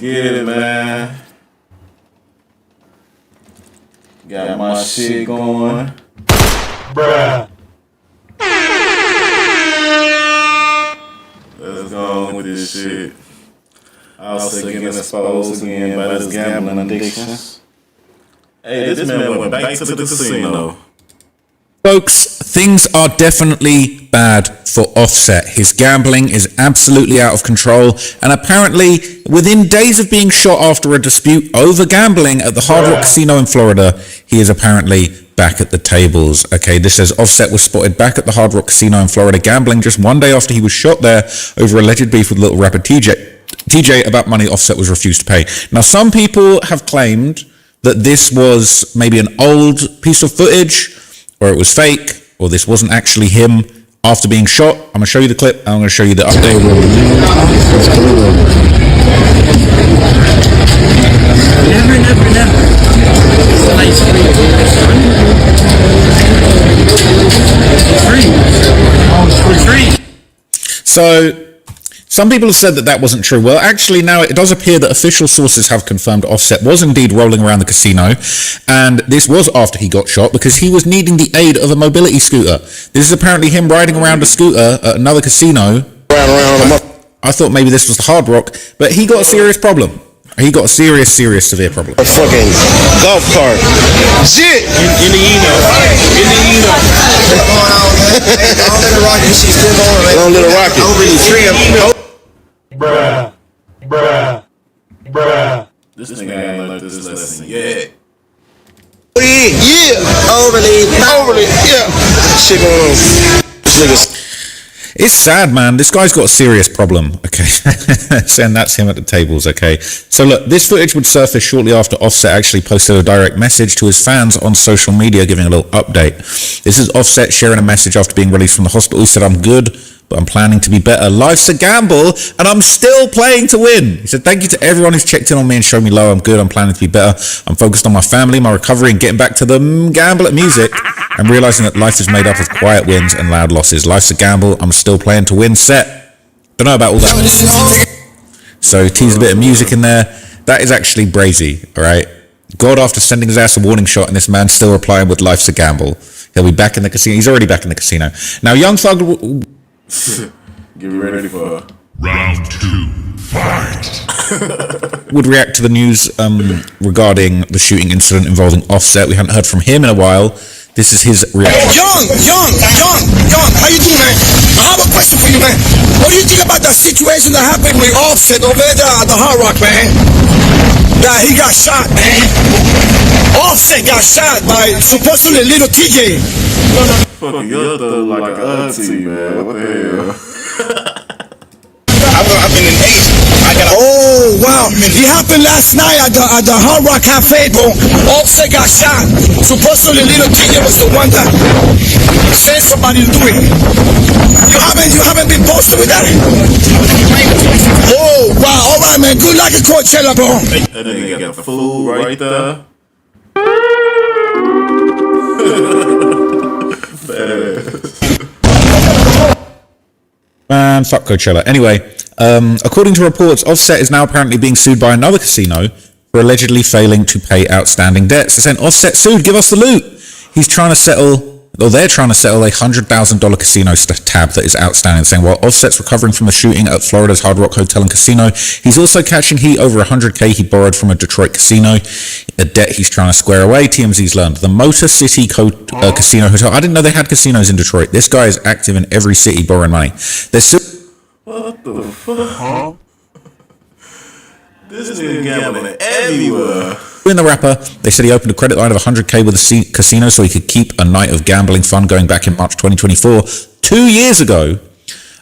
Let's get it, man. Got my shit going. Bruh. Let's go on with this shit. Also getting exposed again by this gambling addiction. Hey, this man went back to the casino. Folks, things are definitely bad for Offset. His gambling is absolutely out of control, and apparently, within days of being shot after a dispute over gambling at the Hard Rock Casino in Florida, he is apparently back at the tables. Okay, this says Offset was spotted back at the Hard Rock Casino in Florida gambling just one day after he was shot there over alleged beef with little rapper TJ about money Offset was refused to pay. Now, some people have claimed that this was maybe an old piece of footage, or it was fake, or this wasn't actually him after being shot. I'm going to show you the clip, and I'm going to show you the update. So, some people have said that that wasn't true. Well, actually, now it does appear that official sources have confirmed Offset was indeed rolling around the casino, and this was after he got shot because he was needing the aid of a mobility scooter. This is apparently him riding around a scooter at another casino. I thought maybe this was the Hard Rock, but he got a serious problem. He got a serious, severe problem. A fucking golf cart. Shit! In the email. Don't let it rock. She's still going, man. Don't let it rock. Over the tree. Bruh. This nigga ain't learned this lesson yet. Yeah. Overly. Yeah. Shit going on. This nigga's... It's sad, man. This guy's got a serious problem, okay? And that's him at the tables, okay? So look, this footage would surface shortly after Offset actually posted a direct message to his fans on social media giving a little update. This is Offset sharing a message after being released from the hospital. He said, "I'm good, but I'm planning to be better. Life's a gamble, and I'm still playing to win." He said, "Thank you to everyone who's checked in on me and showed me love. I'm good. I'm planning to be better. I'm focused on my family, my recovery, and getting back to the gamble at music. I'm realizing that life is made up of quiet wins and loud losses. Life's a gamble. I'm still playing to win." Set. Don't know about all that. So he teased a bit of music in there. That is actually brazy, all right? God, after sending his ass a warning shot, and this man still replying with "Life's a gamble." He'll be back in the casino. He's already back in the casino. Now, Young Thug... Get ready for round 2. Fight. Would react to the news regarding the shooting incident involving Offset. We haven't heard from him in a while. This is his reaction. Young, how you doing, man? I have a question for you, man. What do you think about that situation that happened with Offset over there at the Hard Rock, man? That he got shot, man. Offset got shot by supposedly little TJ. fucking your thug like an auntie, man. What the hell? I've been in 8. Oh wow! It happened last night at the Hard Rock Cafe, bro. Offset got shot. Supposedly little TJ was the one that sent somebody to do it. You haven't been posted with that? Oh wow! All right, man. Good luck at Coachella, bro. That nigga got the food right there. Man, fuck Coachella. Anyway, according to reports, Offset is now apparently being sued by another casino for allegedly failing to pay outstanding debts. They're saying, "Offset sued, give us the loot." He's trying to settle, or they're trying to settle a $100,000 casino tab that is outstanding. Saying, while Offset's recovering from the shooting at Florida's Hard Rock Hotel and Casino, he's also catching heat over $100K he borrowed from a Detroit casino, a debt he's trying to square away. TMZ's learned. The Motor City Casino Hotel. I didn't know they had casinos in Detroit. This guy is active in every city borrowing money. What the fuck? Huh? This nigga gambling everywhere. In the rapper, they said he opened a credit line of $100K with a casino so he could keep a night of gambling fun going back in March 2024, 2 years ago.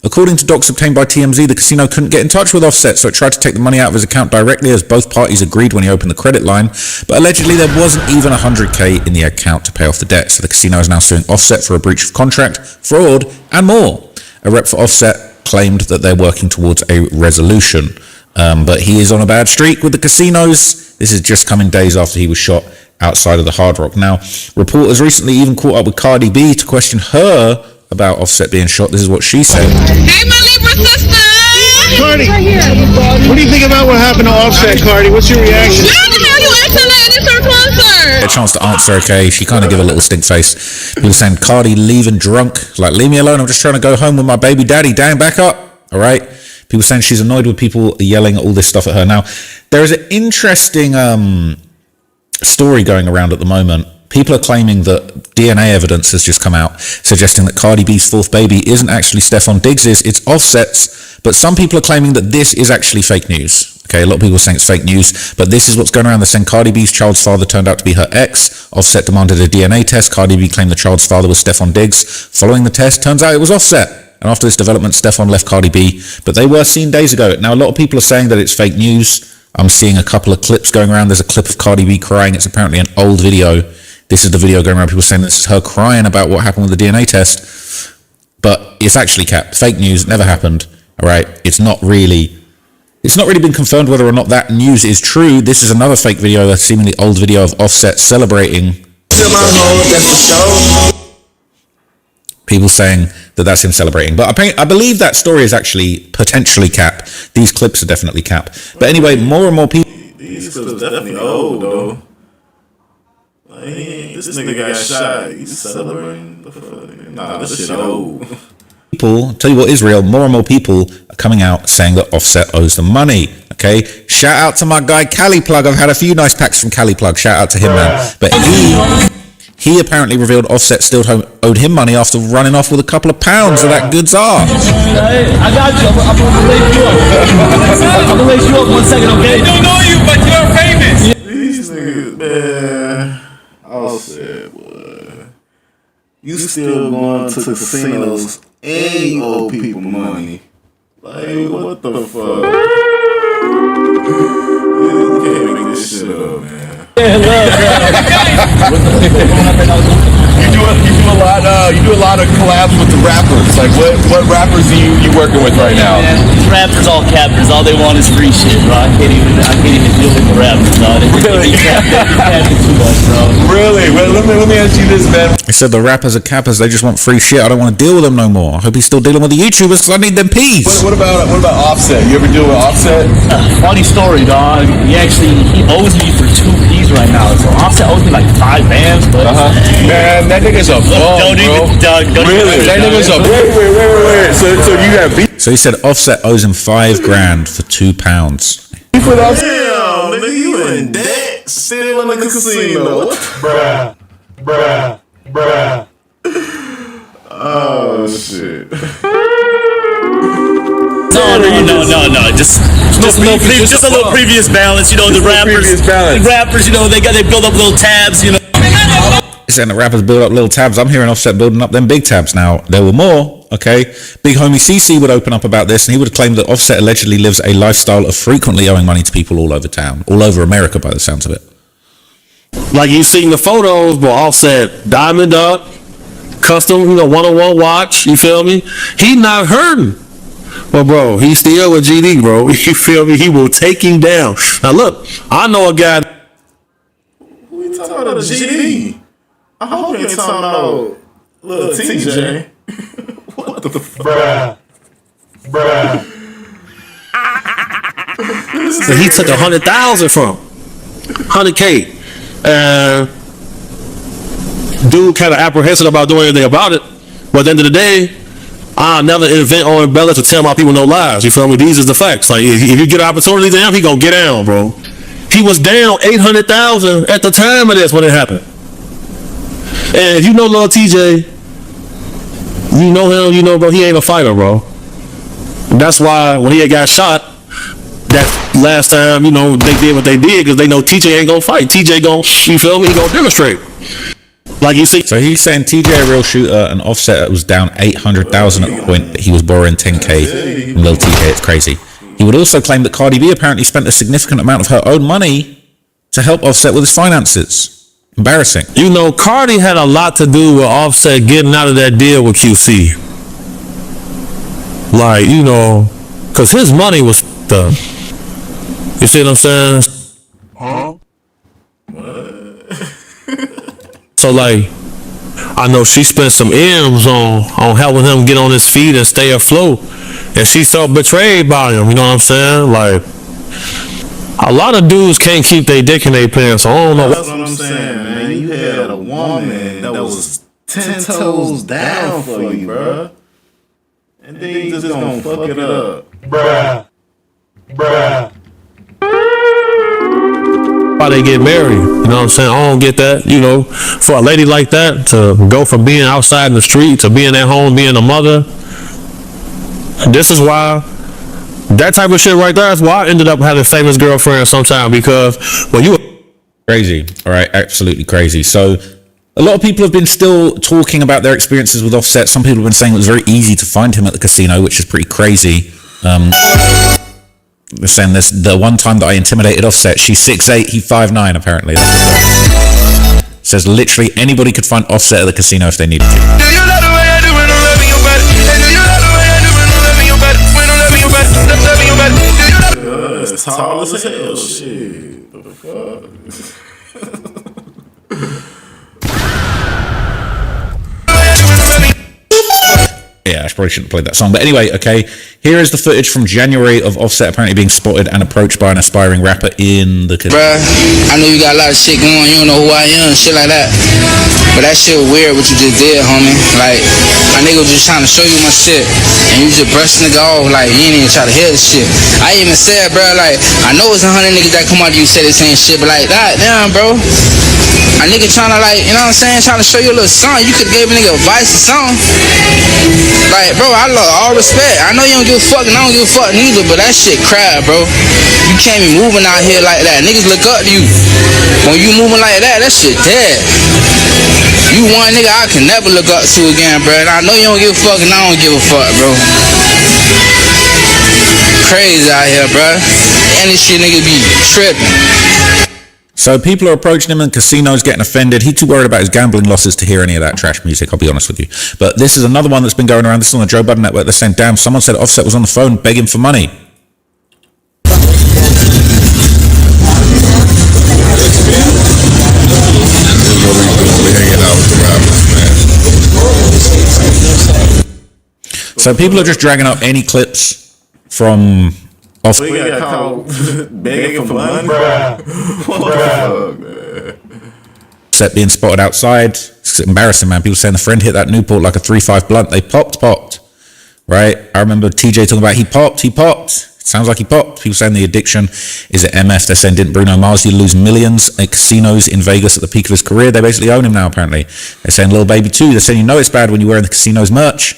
According to docs obtained by TMZ, the casino couldn't get in touch with Offset, so it tried to take the money out of his account directly, as both parties agreed when he opened the credit line. But allegedly, there wasn't even $100K in the account to pay off the debt, so the casino is now suing Offset for a breach of contract, fraud, and more. A rep for Offset claimed that they're working towards a resolution. But he is on a bad streak with the casinos. This is just coming days after he was shot outside of the Hard Rock. Now, reporters recently even caught up with Cardi B to question her about Offset being shot. This is what she said. Hey, my Libra sister! Cardi, what do you think about what happened? happened to Offset, Cardi? What's your reaction? How the hell you asking that? It's her concert. A chance to answer, okay? She kind of give a little stink face. People saying, Cardi leaving drunk. Like, leave me alone. I'm just trying to go home with my baby daddy. Dan, back up. All right? People saying she's annoyed with people yelling all this stuff at her. Now, there is an interesting story going around at the moment. People are claiming that DNA evidence has just come out suggesting that Cardi B's fourth baby isn't actually Stefon Diggs's, it's Offset's. But some people are claiming that this is actually fake news. Okay, a lot of people are saying it's fake news, but this is what's going around. They're saying Cardi B's child's father turned out to be her ex. Offset demanded a DNA test. Cardi B claimed the child's father was Stefon Diggs. Following the test, turns out it was Offset. And after this development, Stefon left Cardi B, but they were seen days ago. Now, a lot of people are saying that it's fake news. I'm seeing a couple of clips going around. There's a clip of Cardi B crying. It's apparently an old video. This is the video going around. People saying this is her crying about what happened with the DNA test. But it's actually capped. Fake news. Never happened. All right. It's not really been confirmed whether or not that news is true. This is another fake video, a seemingly old video of Offset celebrating. People saying that that's him celebrating. But I believe that story is actually potentially cap. These clips are definitely cap. But anyway, more and more people. These clips definitely old, though. Like, this nigga got shot. He's celebrating? The fuck? Nah, this shit old. People, tell you what is real, more and more people are coming out saying that Offset owes them money. Okay? Shout out to my guy Cali Plug. I've had a few nice packs from Cali Plug. Shout out to him, man. But he apparently revealed Offset still owed him money after running off with a couple of pounds of that good czar. I got you. I'm gonna lace you up. I'm gonna lace you up 1 second, okay? I don't know you, but you're famous. These niggas, man. Offset, boy. You still going to casinos and you owe people money. Like, what the fuck? You can't make this shit up, man. You do a lot of collabs with the rappers. Like, what rappers are you working with right now? Man, these rappers all cappers. All they want is free shit, bro. I can't even deal with the rappers, bro. They capping too much, bro. Really? Well, let me ask you this, man. He said the rappers are cappers. They just want free shit. I don't want to deal with them no more. I hope he's still dealing with the YouTubers because I need them peas. What about Offset? You ever deal with Offset? Funny story, dog. He owes me for 2 P's right now. So Offset owes me like 5 bands, but man, that nigga's a bum, bro. Really? That nigga's a wait. So you got beef? So he said Offset owes him $5,000 for 2 pounds. Damn, nigga, you in debt? Still in the casino? Bruh. Oh shit. No. Just a little previous balance. You know, the rappers, you know, they build up little tabs, you know. He's saying the rappers build up little tabs. I'm hearing Offset building up them big tabs now. There were more, okay? Big homie CC would open up about this, and he would claim that Offset allegedly lives a lifestyle of frequently owing money to people all over town, all over America by the sounds of it. Like you seen the photos, but Offset diamond up, custom, you know, 101 watch. You feel me? He not hurting. Well, bro, he's still with GD, bro. You feel me? He will take him down. Now, look, I know a guy. Who you talking about, GD? I hope you ain't talking about little TJ. What the fuck? Bruh. So he took 100,000 from 100K. Dude kind of apprehensive about doing anything about it. But at the end of the day, I'll never invent or embellish or tell my people no lies. You feel me? These is the facts. Like, if you get an opportunity to him, he gonna get down, bro. He was down 800,000 at the time of this when it happened. And if you know Lil TJ, you know him, you know, bro, he ain't a fighter, bro. And that's why when he had got shot, that last time, you know, they did what they did because they know TJ ain't gonna fight. TJ gonna, you feel me? He gonna demonstrate. Like you see. So he's saying TJ a real shooter and Offset was down 800,000 at the point that he was borrowing 10K from Lil TJ. It's crazy. He would also claim that Cardi B apparently spent a significant amount of her own money to help Offset with his finances. Embarrassing. You know, Cardi had a lot to do with Offset getting out of that deal with QC. Like, you know, because his money was the. You see what I'm saying? Huh? So, like, I know she spent some M's on helping him get on his feet and stay afloat. And she felt betrayed by him, you know what I'm saying? Like, A lot of dudes can't keep their dick in their pants. So I don't know. That's what I'm saying, man. You had a woman that was 10 toes down for you, bruh. And then you just gonna fuck it up. Bruh. Why they get married? You know what I'm saying? I don't get that. You know, for a lady like that to go from being outside in the street to being at home, being a mother. This is why. That type of shit right there is why I ended up having famous girlfriends sometime, because when you Crazy. All right, absolutely crazy. So a lot of people have been still talking about their experiences with Offset. Some people have been saying it was very easy to find him at the casino, which is pretty crazy. They're saying this, the one time that I intimidated Offset, she's 6'8", he 5'9", apparently. Says literally anybody could find Offset at the casino if they needed to. Do you love the way I do when I'm loving you better? And do you love the way I do when I'm loving you better? When I'm loving you better, loving you better. Do you love It's tall as hell, shit. What the fuck? Yeah, I probably shouldn't have played that song. But anyway, okay, here is the footage from January of Offset apparently being spotted and approached by an aspiring rapper in the casino. Bruh, I know you got a lot of shit going, you don't know who I am, shit like that. But that shit was weird what you just did, homie. Like, my nigga was just trying to show you my shit, and you just brush nigga off like you ain't even try to hear the shit. I even said, bruh, like, I know it's 100 niggas that come out to you say the same shit, but like, that, damn, bro. A nigga trying to, like, you know what I'm saying, trying to show you a little something. You could have gave a nigga advice or something. Like, bro, I love all respect. I know you don't give a fuck and I don't give a fuck neither, but that shit crap, bro. You can't be moving out here like that. Niggas look up to you. When you moving like that, that shit dead. You one nigga I can never look up to again, bro. And I know you don't give a fuck and I don't give a fuck, bro. Crazy out here, bro. And this shit nigga be tripping. So people are approaching him in casinos, getting offended. He's too worried about his gambling losses to hear any of that trash music, I'll be honest with you. But this is another one that's been going around. This is on the Joe Budden Network. They're saying, damn, someone said Offset was on the phone begging for money. So people are just dragging up any clips from Offset. We got caught begging for money. What the fuck, man? Offset being spotted outside. It's embarrassing, man. People saying the friend hit that Newport like a 3.5 blunt. They popped. Right? I remember TJ talking about he popped. Sounds like he popped. People saying the addiction is at MF. They're saying, didn't Bruno Mars lose millions at casinos in Vegas at the peak of his career? They basically own him now, apparently. They're saying Lil Baby too. They're saying, you know it's bad when you're wearing the casino's merch.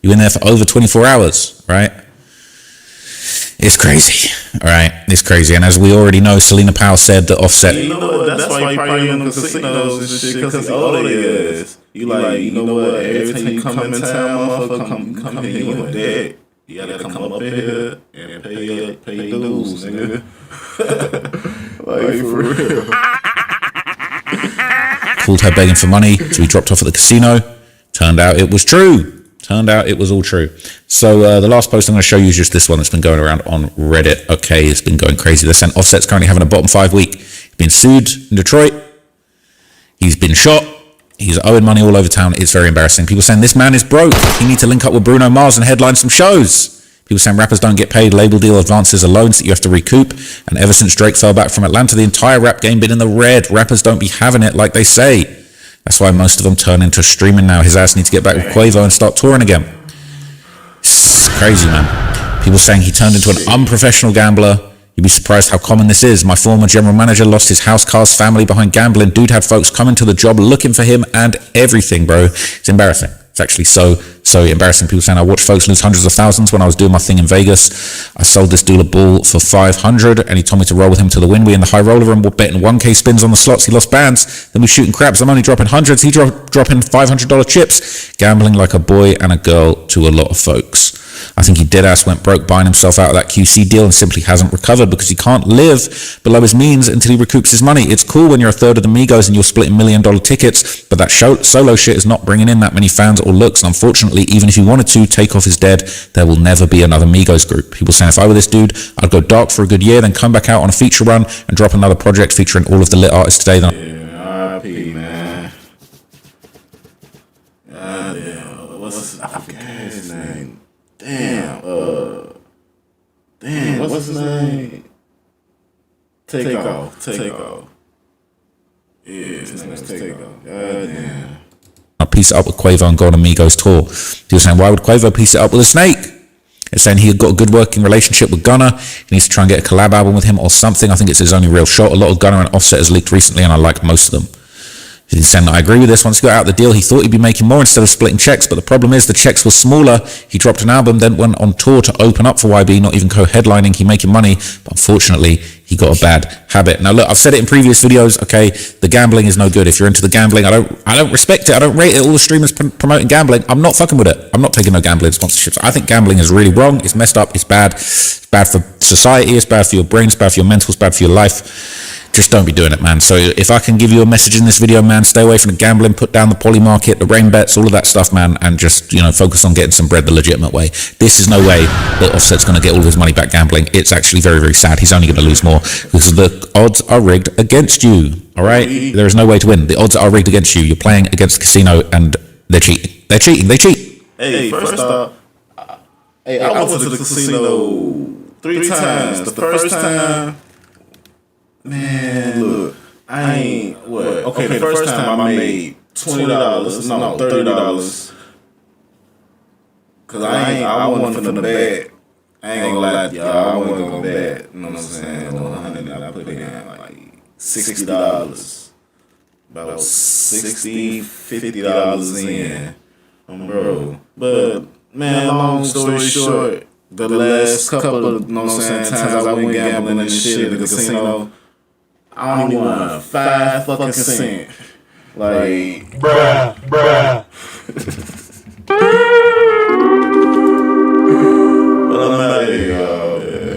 You're in there for over 24 hours, right? It's crazy, all right? It's crazy. And as we already know, Selena Powell said that Offset... You know what? That's why you probably in the casinos and shit, because he older is. You like, you know what? Every time you come in town, motherfucker, come here, you in debt. You gotta come up in here and pay your dues, nigga. Like, for real. Called her begging for money, so he dropped off at the casino. Turned out it was true. Turned out it was all true. So the last post I'm going to show you is just this one that's been going around on Reddit. Okay, it's been going crazy. They're saying Offset's currently having a bottom 5 week. He's been sued in Detroit. He's been shot. He's owing money all over town. It's very embarrassing. People saying this man is broke. He needs to link up with Bruno Mars and headline some shows. People saying rappers don't get paid. Label deal advances are loans that you have to recoup. And ever since Drake fell back from Atlanta, the entire rap game been in the red. Rappers don't be having it like they say. That's why most of them turn into streaming now. His ass needs to get back with Quavo and start touring again. It's crazy, man. People saying he turned into an unprofessional gambler. You'd be surprised how common this is. My former general manager lost his house, cars, family behind gambling. Dude had folks coming to the job looking for him and everything, bro. It's embarrassing. It's actually so embarrassing. People saying I watched folks lose hundreds of thousands when I was doing my thing in Vegas. I sold this dude a ball for 500 and he told me to roll with him to the win. We in the high roller room, we're betting 1K spins on the slots. He lost bands. Then we're shooting craps. I'm only dropping hundreds. He dropping $500 chips. Gambling like a boy and a girl to a lot of folks. I think he deadass went broke buying himself out of that QC deal and simply hasn't recovered because he can't live below his means until he recoups his money. It's cool when you're a third of the Migos and you're splitting $1 million tickets, but that solo shit is not bringing in that many fans or looks. Unfortunately, even if he wanted to, Takeoff is dead. There will never be another Migos group. People saying if I were this dude, I'd go dark for a good year, then come back out on a feature run and drop another project featuring all of the lit artists today. Yeah, R.I.P., man. God damn. I forget his name. Damn, what's his name? Take off. Yeah, his name is Takeoff. Goddamn. Piece it up with Quavo and go on Amigos tour. He was saying, why would Quavo piece it up with a snake? It's saying he had got a good working relationship with Gunna. He needs to try and get a collab album with him or something. I think it's his only real shot. A lot of Gunna and Offset has leaked recently, and I like most of them. He's saying that I agree with this. Once he got out the deal, he thought he'd be making more instead of splitting checks, but the problem is the checks were smaller. He dropped an album, then went on tour to open up for YB, not even co-headlining. He making money, but unfortunately, he got a bad habit. Now look, I've said it in previous videos, okay, the gambling is no good. If you're into the gambling, I don't respect it. I don't rate it. All the streamers promoting gambling, I'm not fucking with it. I'm not taking no gambling sponsorships. I think gambling is really wrong. It's messed up. It's bad. It's bad for society. It's bad for your brain. It's bad for your mental. It's bad for your life. Just don't be doing it, man. So if I can give you a message in this video, man, stay away from the gambling, put down the poly market, the rain bets, all of that stuff, man, and just, focus on getting some bread the legitimate way. This is no way that Offset's going to get all of his money back gambling. It's actually very, very sad. He's only going to lose more because the odds are rigged against you, all right? There is no way to win. The odds are rigged against you. You're playing against the casino and they're cheating. They're cheating. They cheat. Hey, first off, I went to the casino 3 times. The first time, man, look, I ain't what? Okay, the first time I made $20, no, $30, cause I wasn't finna bet. I ain't gonna lie to y'all, I wasn't gonna bet. You know what I'm saying? I put in like $60, about $50 in, bro. But man, long story short, the last couple of times I went gambling and shit at the casino, I only won 5 fucking cents. Like, bruh.